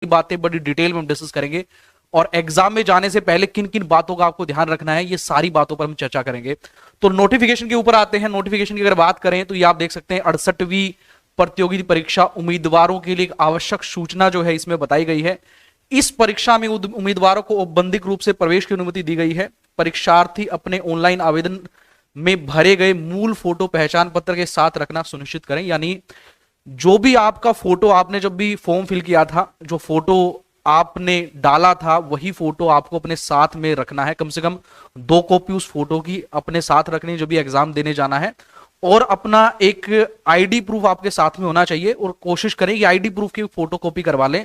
बातें बड़ी डिटेल में हम डिस्कस करेंगे और एग्जाम में जाने से पहले किन किन बातों का आपको ध्यान रखना है, ये सारी बातों पर हम चर्चा करेंगे। तो नोटिफिकेशन के ऊपर आते हैं। नोटिफिकेशन की अगर बात करें तो ये आप देख सकते हैं 68वीं प्रतियोगिता परीक्षा उम्मीदवारों के लिए एक आवश्यक सूचना जो है इसमें बताई गई है। इस परीक्षा में उम्मीदवारों को औपबंधिक रूप से प्रवेश की अनुमति दी गई है। परीक्षार्थी अपने ऑनलाइन आवेदन में भरे गए मूल फोटो पहचान पत्र के साथ रखना सुनिश्चित करें। यानी जो भी आपका फोटो आपने जब भी फॉर्म फिल किया था, जो फोटो आपने डाला था वही फोटो आपको अपने साथ में रखना है। कम से कम 2 कॉपी उस फोटो की अपने साथ रखनी जो भी एग्जाम देने जाना है। और अपना एक आईडी प्रूफ आपके साथ में होना चाहिए और कोशिश करें कि आईडी प्रूफ की फोटो कॉपी करवा लें।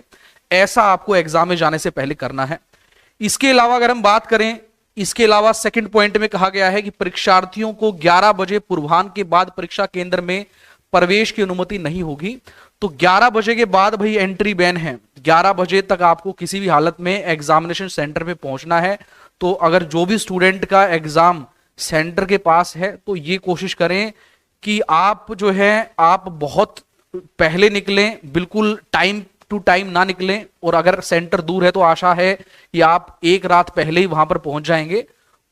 ऐसा आपको एग्जाम में जाने से पहले करना है। इसके अलावा अगर हम बात करें, इसके अलावा सेकंड पॉइंट में कहा गया है कि परीक्षार्थियों को 11 बजे पूर्वाह्न के बाद परीक्षा केंद्र में प्रवेश की अनुमति नहीं होगी। तो 11 बजे के बाद भाई एंट्री बैन है। 11 बजे तक आपको किसी भी हालत में एग्जामिनेशन सेंटर पे पहुंचना है। तो अगर जो भी स्टूडेंट का एग्जाम सेंटर के पास है तो ये कोशिश करें कि आप जो है आप बहुत पहले निकलें, बिल्कुल टाइम टू टाइम ना निकलें। और अगर सेंटर दूर है तो आशा है कि आप एक रात पहले ही वहां पर पहुंच जाएंगे।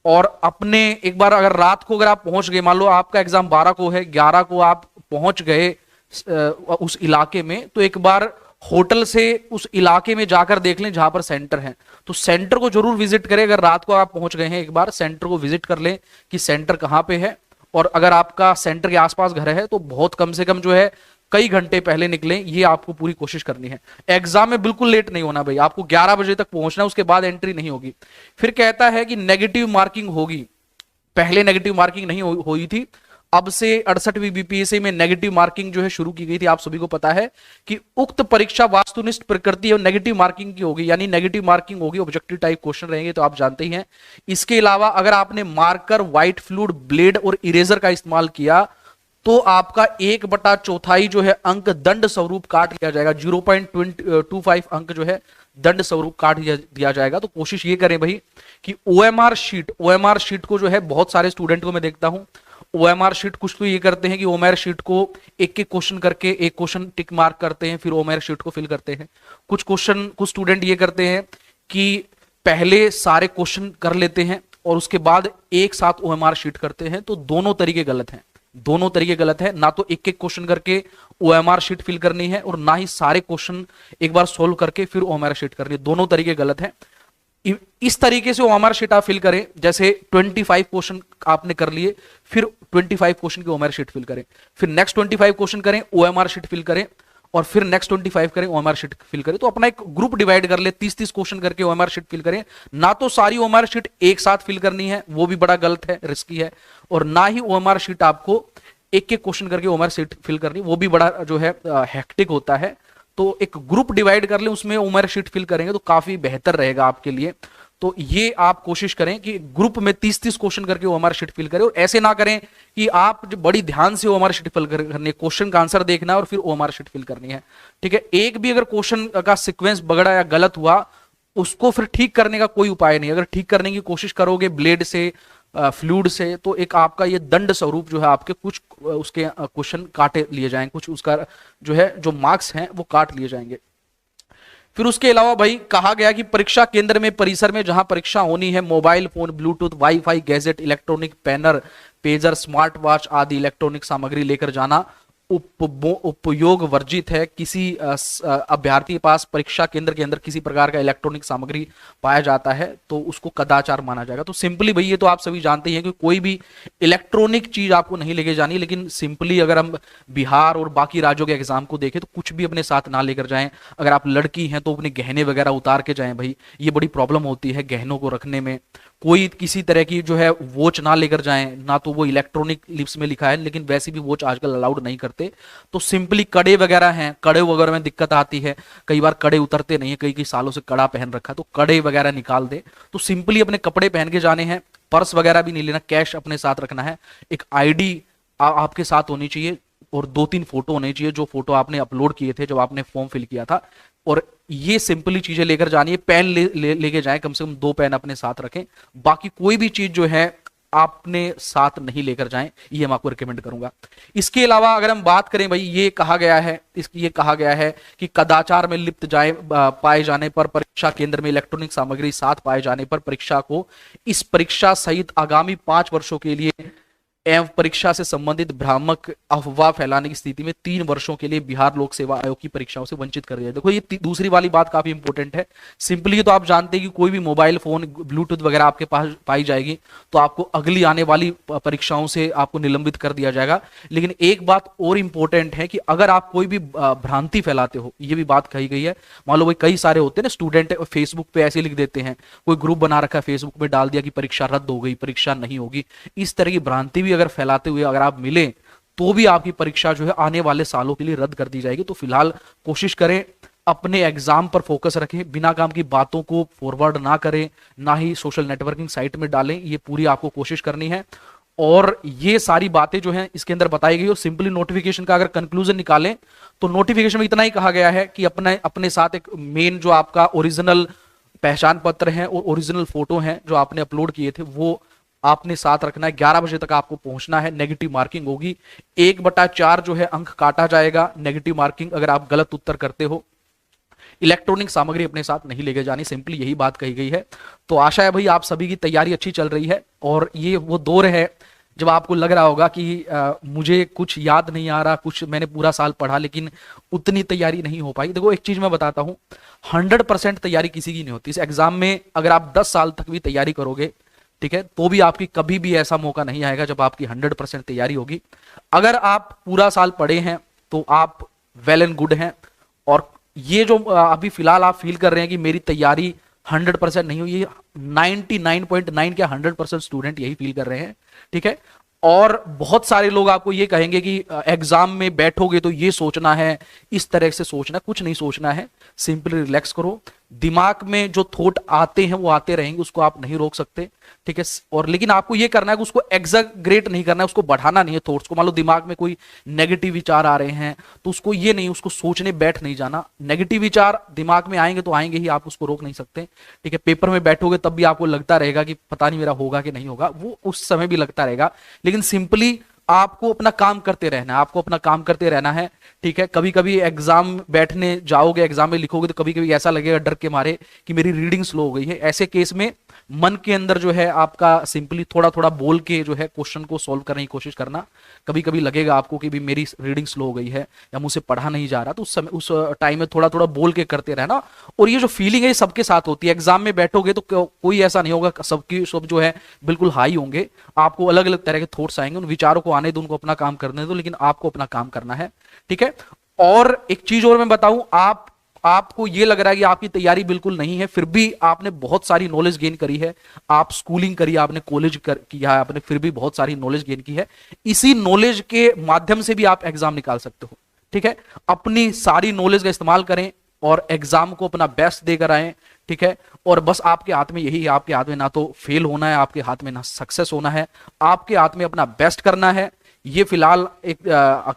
और अपने एक बार अगर रात को अगर आप पहुंच गए, मान लो आपका एग्जाम 12 को है, 11 को आप पहुंच गए उस इलाके में, तो एक बार होटल से उस इलाके में जाकर देख लें जहां पर सेंटर है। तो सेंटर को जरूर विजिट करें। अगर रात को आप पहुंच गए हैं, एक बार सेंटर को विजिट कर लें कि सेंटर कहां पे है। और अगर आपका सेंटर के आसपास घर है तो बहुत कम से कम जो है कई घंटे पहले निकलें, ये आपको पूरी कोशिश करनी है। एग्जाम में बिल्कुल लेट नहीं होना भाई, आपको 11 बजे तक पहुंचना है, उसके बाद एंट्री नहीं होगी। फिर कहता है कि नेगेटिव मार्किंग होगी। पहले नेगेटिव मार्किंग नहीं हुई थी, अब से 68वीं बीपीएससी में नेगेटिव मार्किंग जो है शुरू की गई थी। आप सभी को पता है कि उक्त परीक्षा वास्तुनिष्ठ प्रकृति और नेगेटिव मार्किंग की होगी। यानी नेगेटिव मार्किंग होगी, ऑब्जेक्टिव टाइप क्वेश्चन रहेंगे, तो आप जानते ही हैं। इसके अलावा अगर आपने मार्कर, व्हाइट फ्लूइड, ब्लेड और इरेजर का इस्तेमाल किया तो आपका 1/4 जो है अंक दंड स्वरूप काट लिया जाएगा। 0.25 अंक जो है दंड स्वरूप काट दिया जाएगा। तो कोशिश ये करें भाई कि ओएमआर शीट को जो है बहुत सारे स्टूडेंट को मैं देखता हूं, ओएमआर शीट कुछ तो ये करते हैं कि ओएमआर शीट को एक एक क्वेश्चन करके एक क्वेश्चन टिक मार्क करते हैं, फिर ओएमआर शीट को फिल करते हैं। कुछ स्टूडेंट ये करते हैं कि पहले सारे क्वेश्चन कर लेते हैं और उसके बाद एक साथ ओएमआर शीट करते हैं। तो दोनों तरीके गलत हैं, दोनों तरीके गलत है। ना तो एक एक क्वेश्चन करके ओएमआर शीट फिल करनी है और ना ही सारे क्वेश्चन एक बार सोल्व करके फिर ओएमआर शीट करनी है। दोनों तरीके गलत हैं। इस तरीके से ओएमआर शीट आप फिल करें, जैसे 25 क्वेश्चन आपने कर लिए, फिर 25 क्वेश्चन की ओएमआर शीट फिल करें, फिर नेक्स्ट 25 क्वेश्चन करें, ओएमआर शीट फिल करें, और फिर नेक्स्ट 25 करें, ओएमआर शीट फिल करें। तो अपना एक ग्रुप डिवाइड कर ले, 30-30 क्वेश्चन करके ओएमआर शीट फिल करें। ना तो सारी ओएमआर शीट एक साथ फिल करनी है, वो भी बड़ा गलत है, रिस्की है। और ना ही ओएमआर शीट आपको एक एक क्वेश्चन करके ओएमआर शीट फिल करनी, वो भी बड़ा जो है हेक्टिक होता है। तो एक ग्रुप डिवाइड कर ले, उसमें ओएमआर शीट फिल करेंगे तो काफी बेहतर रहेगा आपके लिए। तो ये आप कोशिश करें कि ग्रुप में 30-30 क्वेश्चन करके ओएमआर शीट फिल करें। और ऐसे ना करें कि आप जो बड़ी ध्यान से ओएमआर शीट फिल करनी है, क्वेश्चन का आंसर देखना है और फिर ओएमआर शीट फिल करनी है। ठीक है, एक भी अगर क्वेश्चन का सीक्वेंस बगड़ा या गलत हुआ, उसको फिर ठीक करने का कोई उपाय नहीं। अगर ठीक करने की कोशिश करोगे ब्लेड से, फ्लूइड से, तो एक आपका ये दंड स्वरूप जो है आपके कुछ उसके क्वेश्चन काटे लिए जाएंगे, कुछ उसका जो है जो मार्क्स हैं वो काट लिए जाएंगे। फिर उसके अलावा भाई कहा गया कि परीक्षा केंद्र में, परिसर में जहां परीक्षा होनी है, mobile phone, Bluetooth, wifi, gadget, electronic पैनर, पेजर, स्मार्ट वॉच आदि इलेक्ट्रॉनिक सामग्री लेकर जाना उपयोग वर्जित है। किसी अभ्यर्थी के पास परीक्षा केंद्र के अंदर किसी प्रकार का इलेक्ट्रॉनिक सामग्री पाया जाता है तो उसको कदाचार माना जाएगा। तो सिंपली भाई ये तो आप सभी जानते हैं कि कोई भी इलेक्ट्रॉनिक चीज आपको नहीं लेके जानी। लेकिन सिंपली अगर हम बिहार और बाकी राज्यों के एग्जाम को देखें तो कुछ भी अपने साथ ना लेकर जाएं। अगर आप लड़की हैं तो अपने गहने वगैरह उतार के जाएं भाई, ये बड़ी प्रॉब्लम होती है गहनों को रखने में। कोई किसी तरह की जो है वॉच ना लेकर जाएं, ना तो वो इलेक्ट्रॉनिक लिप्स में लिखा है, लेकिन वैसे भी वॉच आजकल अलाउड नहीं करते। तो सिंपली कड़े वगैरह हैं, कड़े वगैरह में दिक्कत आती है, कई बार कड़े उतरते नहीं है, कई सालों से कड़ा पहन रखा है, तो कड़े वगैरह निकाल दे। तो सिंपली अपने कपड़े पहन के जाने हैं, पर्स वगैरह भी नहीं लेना, कैश अपने साथ रखना है, एक आईडी आपके साथ होनी चाहिए और 2-3 फोटो होने चाहिए, जो फोटो आपने अपलोड किए थे जब आपने फॉर्म फिल किया था। और ये सिंपली चीजें लेकर जानी है। पेन लेके जाएं, कम से कम 2 पेन अपने साथ रखें। बाकी कोई भी चीज जो है आपने साथ नहीं लेकर जाएं, ये मैं आपको रिकमेंड करूंगा। इसके अलावा अगर हम बात करें भाई, ये कहा गया है, ये कहा गया है कि कदाचार में लिप्त पाए जाने पर परीक्षा केंद्र में इलेक्ट्रॉनिक सामग्री साथ पाए जाने पर परीक्षा को इस परीक्षा सहित आगामी 5 वर्षों के लिए एवं परीक्षा से संबंधित भ्रामक अफवाह फैलाने की स्थिति में 3 वर्षों के लिए बिहार लोक सेवा आयोग की परीक्षाओं से वंचित कर दिया। देखो ये दूसरी वाली बात काफी इंपॉर्टेंट है। सिंपली तो आप जानते हैं कि कोई भी मोबाइल फोन ब्लूटूथ वगैरह आपके पास पाई जाएगी तो आपको अगली आने वाली परीक्षाओं से आपको निलंबित कर दिया जाएगा। लेकिन एक बात और इंपॉर्टेंट है कि अगर आप कोई भी भ्रांति फैलाते हो, ये भी बात कही गई है। मान लो भाई कई सारे होते हैं ना स्टूडेंट फेसबुक पे ऐसे लिख देते हैं, कोई ग्रुप बना रखा है फेसबुक में, डाल दिया कि परीक्षा रद्द हो गई, परीक्षा नहीं होगी। इस तरह की भ्रांति भी अगर फैलाते हुए अगर आप मिले तो भी आपकी परीक्षा जो है आने वाले सालों के लिए रद्द कर दी जाएगी। तो फिलहाल कोशिश करें अपने एग्जाम पर फोकस रखें, बिना काम की बातों को फॉरवर्ड ना करें, ना ही सोशल नेटवर्किंग साइट में डालें। ये पूरी आपको कोशिश करनी है। और ये सारी बातें जो हैं इसके अंदर बताई गई। और सिंपली नोटिफिकेशन का अगर कंक्लूजन निकालें तो नोटिफिकेशन में इतना ही कहा गया है कि अपने साथ एक मेन जो आपका ओरिजिनल पहचान पत्र है और ओरिजिनल फोटो है जो आपने अपलोड किए थे वो आपने साथ रखना है। 11 बजे तक आपको पहुंचना है। नेगेटिव मार्किंग होगी, 1/4 जो है अंक काटा जाएगा नेगेटिव मार्किंग अगर आप गलत उत्तर करते हो। इलेक्ट्रॉनिक सामग्री अपने साथ नहीं लेके जानी, सिंपली यही बात कही गई है। तो आशा है भाई आप सभी की तैयारी अच्छी चल रही है। और ये वो दौर है जब आपको लग रहा होगा कि मुझे कुछ याद नहीं आ रहा, कुछ मैंने पूरा साल पढ़ा लेकिन उतनी तैयारी नहीं हो पाई। देखो एक चीज मैं बताता हूं, 100% तैयारी किसी की नहीं होती। इस एग्जाम में अगर आप 10 साल तक भी तैयारी करोगे, ठीक है, तो भी आपकी कभी भी ऐसा मौका नहीं आएगा जब आपकी 100% तैयारी होगी। अगर आप पूरा साल पढ़े हैं तो आप वेल एंड गुड हैं। और ये जो अभी फिलहाल आप फील कर रहे हैं कि मेरी तैयारी 100% नहीं हुई, 99.9 क्या 100% स्टूडेंट यही फील कर रहे हैं, ठीक है। और बहुत सारे लोग आपको ये कहेंगे कि एग्जाम में बैठोगे तो ये सोचना है, इस तरह से सोचना, कुछ नहीं सोचना है। सिंपली रिलैक्स करो। दिमाग में जो थॉट आते हैं वो आते रहेंगे, उसको आप नहीं रोक सकते, ठीक है। और लेकिन आपको ये करना है कि उसको एग्जैगरेट नहीं करना है, उसको बढ़ाना नहीं है थॉट्स को। मान लो दिमाग में कोई नेगेटिव विचार आ रहे हैं तो उसको ये नहीं, उसको सोचने बैठ नहीं जाना। नेगेटिव विचार दिमाग में आएंगे तो आएंगे ही, आप उसको रोक नहीं सकते, ठीक है। पेपर में बैठोगे तब भी आपको लगता रहेगा कि पता नहीं मेरा होगा कि नहीं होगा, वो उस समय भी लगता रहेगा। लेकिन सिंपली आपको अपना काम करते रहना है, आपको अपना काम करते रहना है, ठीक है। कभी कभी एग्जाम बैठने जाओगे, एग्जाम में लिखोगे तो कभी कभी ऐसा लगेगा डर के मारे कि मेरी रीडिंग स्लो हो गई है। ऐसे केस में मन के अंदर जो है आपका सिंपली थोड़ा थोड़ा बोल के जो है क्वेश्चन को सॉल्व करने की कोशिश करना। कभी कभी लगेगा आपको कि भी मेरी रीडिंग स्लो हो गई है या मुझसे पढ़ा नहीं जा रहा, तो उस समय उस टाइम में थोड़ा थोड़ा बोल के करते रहना। और ये जो फीलिंग है ये सबके साथ होती है। एग्जाम में बैठोगे तो कोई ऐसा नहीं होगा सबकी सब जो है बिल्कुल हाई होंगे। आपको अलग अलग तरह के थॉट्स आएंगे, उन विचारों को आने दो, उनको अपना काम करने दो, लेकिन आपको अपना काम करना है, ठीक है। और एक चीज और मैं बताऊं, आपको ये लग रहा है कि आपकी तैयारी बिल्कुल नहीं है, फिर भी आपने बहुत सारी नॉलेज गेन करी है, आप स्कूलिंग करी, आपने कॉलेज किया है, आपने फिर भी बहुत सारी नॉलेज गेन की है। इसी नॉलेज के माध्यम से भी आप एग्जाम निकाल सकते हो, ठीक है। अपनी सारी नॉलेज का इस्तेमाल करें और एग्जाम को अपना बेस्ट देकर आए, ठीक है। और बस आपके हाथ में यही है, आपके हाथ में ना तो फेल होना है, आपके हाथ में ना सक्सेस होना है, आपके हाथ में अपना बेस्ट करना है। ये फिलहाल एक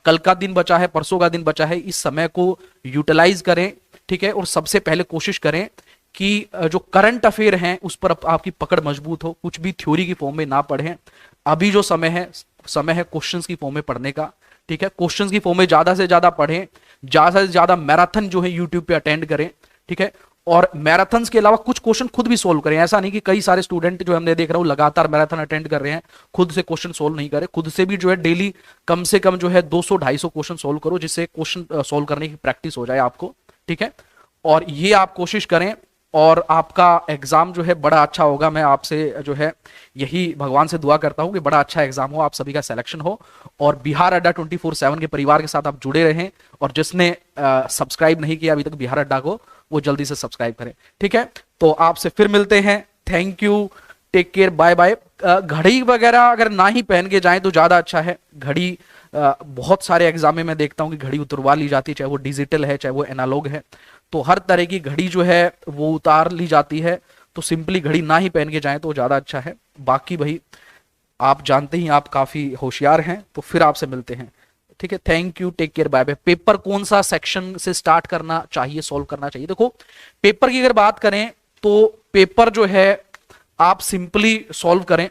कल का दिन बचा है, परसों का दिन बचा है, इस समय को यूटिलाइज करें, ठीक है। और सबसे पहले कोशिश करें कि जो करंट अफेयर हैं उस पर आपकी पकड़ मजबूत हो, कुछ भी थ्योरी की फॉर्म में ना पढ़ें। अभी जो समय है क्वेश्चंस की फॉर्म में पढ़ने का, ठीक है। क्वेश्चंस की फॉर्म में ज्यादा से ज्यादा पढ़ें, ज्यादा से ज्यादा मैराथन जो है यूट्यूब पे अटेंड करें, ठीक है। और मैराथन्स के अलावा कुछ क्वेश्चन खुद भी सोल्व करें। ऐसा नहीं कि कई सारे स्टूडेंट जो हमने देख रहा हूं लगातार मैराथन अटेंड कर रहे हैं, खुद से क्वेश्चन सोल्व नहीं करें। खुद से भी जो है डेली कम से कम जो है 200-250 क्वेश्चन सोल्व करो, जिससे क्वेश्चन सोल्व करने की प्रैक्टिस हो जाए आपको, ठीक है। और ये आप कोशिश करें और आपका एग्जाम जो है बड़ा अच्छा होगा। मैं आपसे जो है यही भगवान से दुआ करता हूं कि बड़ा अच्छा एग्जाम हो, आप सभी का सिलेक्शन हो और बिहार अड्डा 24/7 के परिवार के साथ आप जुड़े रहें। और जिसने सब्सक्राइब नहीं किया अभी तक बिहार अड्डा को, वो जल्दी से सब्सक्राइब करें, ठीक है। तो आपसे फिर मिलते हैं। Thank you, take care, bye bye. घड़ी वगैरह अगर ना ही पहन के जाएं तो ज्यादा अच्छा है। घड़ी बहुत सारे एग्जाम में मैं देखता हूं कि घड़ी उतरवा ली जाती है, चाहे वो डिजिटल है चाहे वो एनालॉग है, तो हर तरह की घड़ी जो है वो उतार ली जाती है। तो सिंपली घड़ी ना ही पहन के जाएं तो ज्यादा अच्छा है। बाकी भाई आप जानते ही आप काफी होशियार हैं, तो फिर आपसे मिलते हैं, ठीक है। Thank you, take care, bye bye. Paper कौन सा सेक्शन से स्टार्ट करना चाहिए, सॉल्व करना चाहिए? देखो पेपर की अगर बात करें तो पेपर जो है आप सिंपली सॉल्व करें,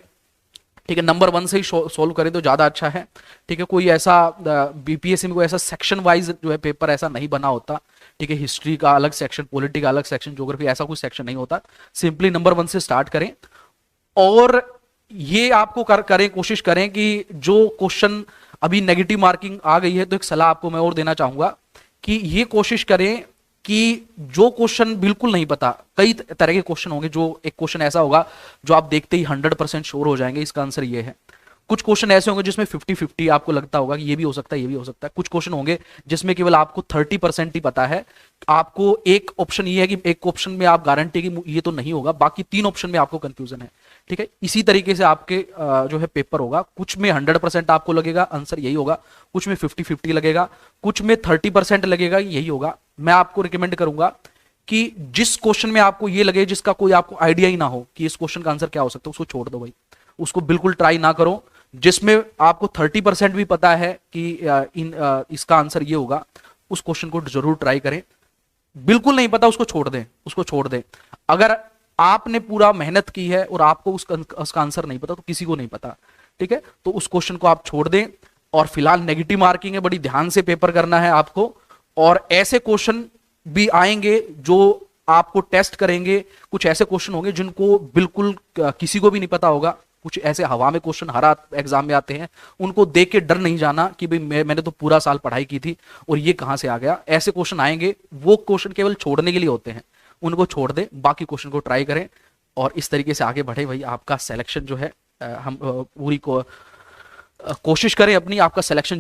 ठीक है, नंबर 1 से ही सोल्व करें तो ज्यादा अच्छा है। ठीक है, कोई ऐसा बीपीएससी में कोई ऐसा सेक्शन वाइज जो है पेपर ऐसा नहीं बना होता। ठीक है, हिस्ट्री का अलग सेक्शन, पॉलिटी का अलग सेक्शन, ज्योग्राफी, ऐसा कोई सेक्शन नहीं होता। सिंपली नंबर 1 से स्टार्ट करें और ये आपको करें, कोशिश करें कि जो क्वेश्चन अभी नेगेटिव मार्किंग आ गई है, तो एक सलाह आपको मैं और देना चाहूंगा कि ये कोशिश करें कि जो क्वेश्चन बिल्कुल नहीं पता, कई तरह के क्वेश्चन होंगे, जो एक क्वेश्चन ऐसा होगा जो आप देखते ही 100% श्योर हो जाएंगे इसका आंसर ये है। कुछ क्वेश्चन ऐसे होंगे जिसमें 50-50 आपको लगता होगा कि ये भी हो सकता है, ये भी हो सकता है। कुछ क्वेश्चन होंगे जिसमें केवल आपको 30% ही पता है। आपको एक ऑप्शन ये है कि एक ऑप्शन में आप गारंटी कि ये तो नहीं होगा, बाकी 3 ऑप्शन में आपको कंफ्यूजन है। ठीक है, इसी तरीके से आपके जो है पेपर होगा। कुछ में 100% आपको लगेगा आंसर यही होगा, कुछ में 50-50 लगेगा, कुछ में 30% लगेगा यही होगा। मैं आपको रिकमेंड करूंगा कि जिस क्वेश्चन में आपको ये लगे, जिसका कोई आपको आइडिया ही ना हो कि इस क्वेश्चन का आंसर क्या हो सकता है, उसको छोड़ दो भाई, उसको बिल्कुल ट्राई ना करो। जिसमें आपको 30% भी पता है कि इसका आंसर ये होगा, उस क्वेश्चन को जरूर ट्राई करें। बिल्कुल नहीं पता उसको छोड़ दें, उसको छोड़ दें। अगर आपने पूरा मेहनत की है और आपको उसका आंसर नहीं पता, तो किसी को नहीं पता। ठीक है, तो उस क्वेश्चन को आप छोड़ दें। और फिलहाल नेगेटिव मार्किंग है, बड़ी ध्यान से पेपर करना है आपको। और ऐसे क्वेश्चन भी आएंगे जो आपको टेस्ट करेंगे। कुछ ऐसे क्वेश्चन होंगे जिनको बिल्कुल किसी को भी नहीं पता होगा। कुछ ऐसे हवा में क्वेश्चन हर एग्जाम में आते हैं, उनको देख के डर नहीं जाना कि भाई मैंने तो पूरा साल पढ़ाई की थी और ये कहां से आ गया। ऐसे क्वेश्चन आएंगे, वो क्वेश्चन केवल छोड़ने के लिए होते हैं, उनको छोड़ दें, बाकी क्वेश्चन को ट्राई करें और इस तरीके से आगे बढ़े। भाई आपका सिलेक्शन जो है, हम पूरी कोशिश करें अपनी, आपका सिलेक्शन